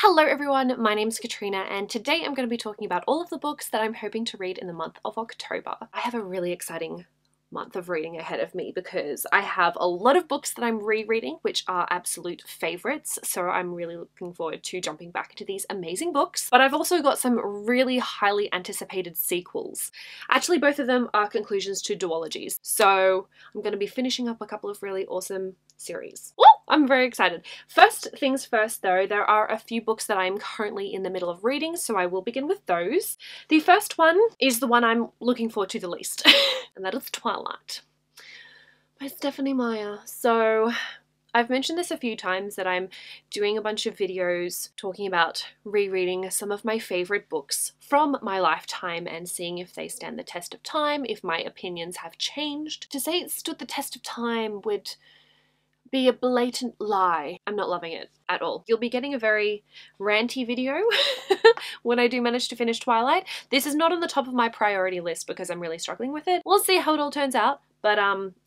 Hello everyone, my name is Katrina and today I'm going to be talking about all of the books that I'm hoping to read in the month of October. I have a really exciting month of reading ahead of me because I have a lot of books that I'm rereading which are absolute favourites, so I'm really looking forward to jumping back into these amazing books. But I've also got some really highly anticipated sequels. Actually, both of them are conclusions to duologies, so I'm going to be finishing up a couple of really awesome series. Woo! I'm very excited. First things first though, there are a few books that I'm currently in the middle of reading, so I will begin with those. The first one is the one I'm looking forward to the least, and that is Twilight by Stephanie Meyer. So I've mentioned this a few times that I'm doing a bunch of videos talking about rereading some of my favourite books from my lifetime and seeing if they stand the test of time, if my opinions have changed. To say it stood the test of time would be a blatant lie. I'm not loving it at all. You'll be getting a very ranty video when I do manage to finish Twilight. This is not on the top of my priority list because I'm really struggling with it. We'll see how it all turns out, but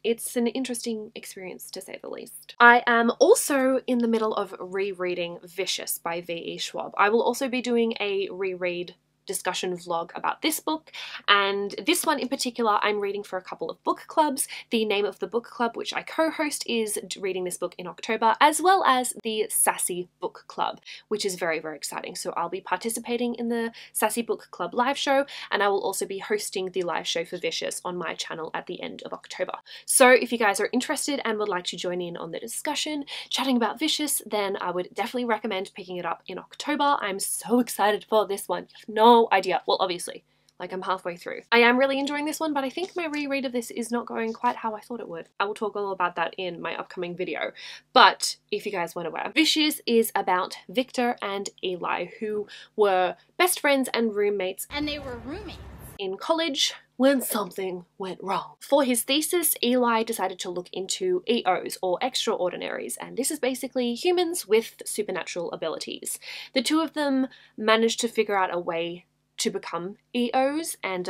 it's an interesting experience to say the least. I am also in the middle of rereading Vicious by V.E. Schwab. I will also be doing a reread discussion vlog about this book, and this one in particular I'm reading for a couple of book clubs. The name of the book club which I co-host is reading this book in October, as well as the Sassy Book Club, which is very, very exciting. So I'll be participating in the Sassy Book Club live show, and I will also be hosting the live show for Vicious on my channel at the end of October. So if you guys are interested and would like to join in on the discussion chatting about Vicious, then I would definitely recommend picking it up in October. I'm so excited for this one. You have no idea. Well, obviously, like, I'm halfway through. I am really enjoying this one, but I think my reread of this is not going quite how I thought it would. I will talk all about that in my upcoming video. But if you guys weren't aware, Vicious is about Victor and Eli, who were best friends and roommates. And they were roommates In college when something went wrong. For his thesis, Eli decided to look into EOs, or extraordinaries, and this is basically humans with supernatural abilities. The two of them managed to figure out a way to become EOs, and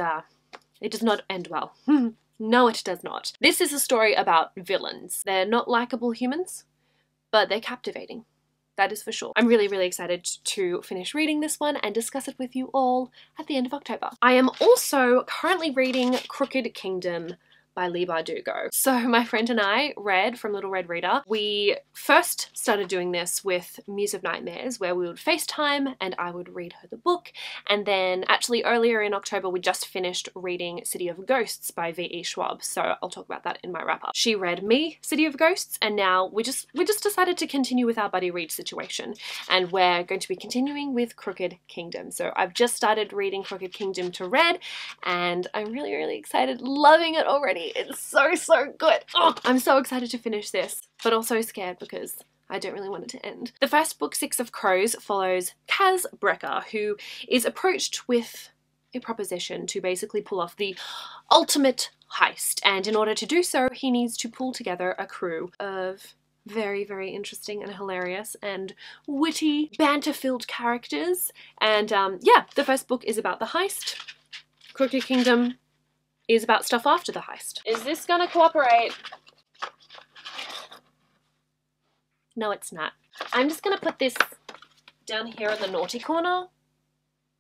it does not end well. No, it does not. This is a story about villains. They're not likable humans, but they're captivating. That is for sure. I'm really, really excited to finish reading this one and discuss it with you all at the end of October. I am also currently reading Crooked Kingdom by Leigh Bardugo. So my friend and I read from Little Red Reader. We first started doing this with Muse of Nightmares, where we would FaceTime and I would read her the book. And then actually earlier in October, we just finished reading City of Ghosts by V.E. Schwab. So I'll talk about that in my wrap up. She read me City of Ghosts, and now we just decided to continue with our buddy read situation. And we're going to be continuing with Crooked Kingdom. So I've just started reading Crooked Kingdom to Red, and I'm really, really excited, loving it already. It's so, so good. Oh, I'm so excited to finish this, but also scared because I don't really want it to end. The first book, Six of Crows, follows Kaz Brecker, who is approached with a proposition to basically pull off the ultimate heist. And in order to do so, he needs to pull together a crew of very, very interesting and hilarious and witty, banter-filled characters. And yeah, the first book is about the heist. Crooked Kingdom is about stuff after the heist. Is this gonna cooperate? No, it's not. I'm just gonna put this down here in the naughty corner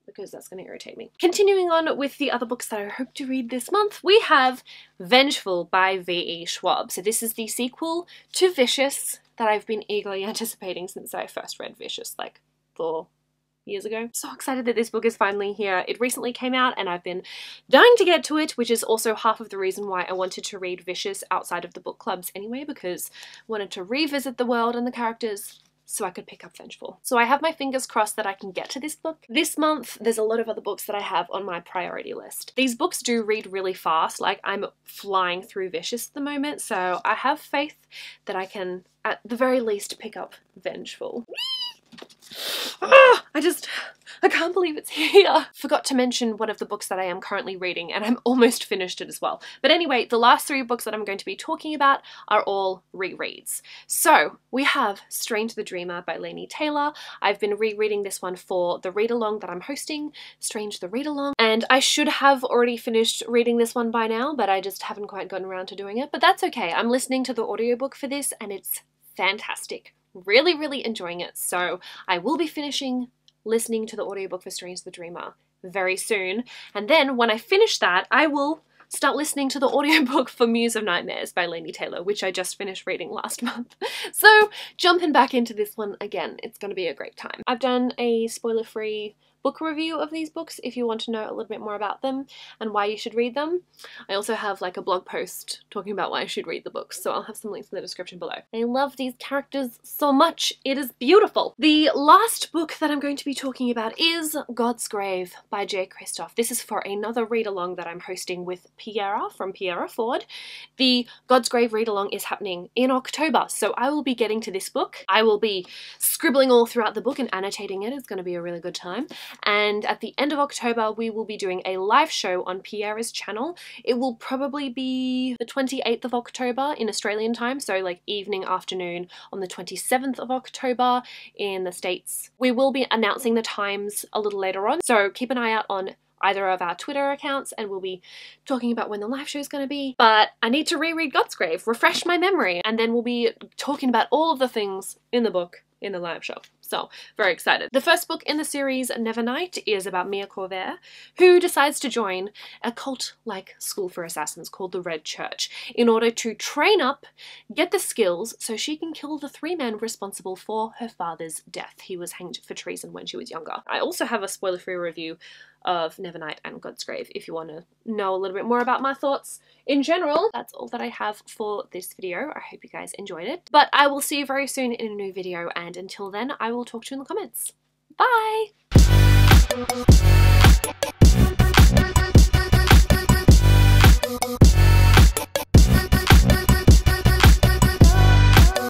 because that's gonna irritate me. Continuing on with the other books that I hope to read this month, we have Vengeful by V.E. Schwab. So this is the sequel to Vicious that I've been eagerly anticipating since I first read Vicious, like 4 years ago. So excited that this book is finally here. It recently came out and I've been dying to get to it, which is also half of the reason why I wanted to read Vicious outside of the book clubs anyway, because I wanted to revisit the world and the characters so I could pick up Vengeful. So I have my fingers crossed that I can get to this book. This month, there's a lot of other books that I have on my priority list. These books do read really fast, like I'm flying through Vicious at the moment, so I have faith that I can, at the very least, pick up Vengeful. I can't believe it's here. Forgot to mention one of the books that I am currently reading, and I'm almost finished it as well. But anyway, the last 3 books that I'm going to be talking about are all rereads. So we have Strange the Dreamer by Laini Taylor. I've been rereading this one for the read-along that I'm hosting, Strange the Read-Along, and I should have already finished reading this one by now, but I just haven't quite gotten around to doing it. But that's okay. I'm listening to the audiobook for this, and it's fantastic. really enjoying it. So I will be finishing listening to the audiobook for Strange the Dreamer very soon. And then when I finish that, I will start listening to the audiobook for Muse of Nightmares by Laini Taylor, which I just finished reading last month. So jumping back into this one again, it's going to be a great time. I've done a spoiler-free book review of these books if you want to know a little bit more about them and why you should read them. I also have like a blog post talking about why I should read the books, so I'll have some links in the description below. I love these characters so much. It is beautiful. The last book that I'm going to be talking about is God's Grave by J. Kristoff. This is for another read-along that I'm hosting with Piera from Piera Ford. The God's Grave read-along is happening in October, so I will be getting to this book. I will be scribbling all throughout the book and annotating it. It's going to be a really good time. And at the end of October, we will be doing a live show on Piera's channel. It will probably be the 28th of October in Australian time, so like evening, afternoon on the 27th of October in the States. We will be announcing the times a little later on, so keep an eye out on either of our Twitter accounts and we'll be talking about when the live show is going to be. But I need to reread God's Grave, refresh my memory, and then we'll be talking about all of the things in the book in the live show. So, very excited. The first book in the series, Nevernight, is about Mia Corvair, who decides to join a cult-like school for assassins called the Red Church in order to train up, get the skills, so she can kill the 3 men responsible for her father's death. He was hanged for treason when she was younger. I also have a spoiler-free review of Nevernight and God's Grave if you want to know a little bit more about my thoughts in general. That's all that I have for this video. I hope you guys enjoyed it. But I will see you very soon in a new video, and until then, I will talk to you in the comments. Bye!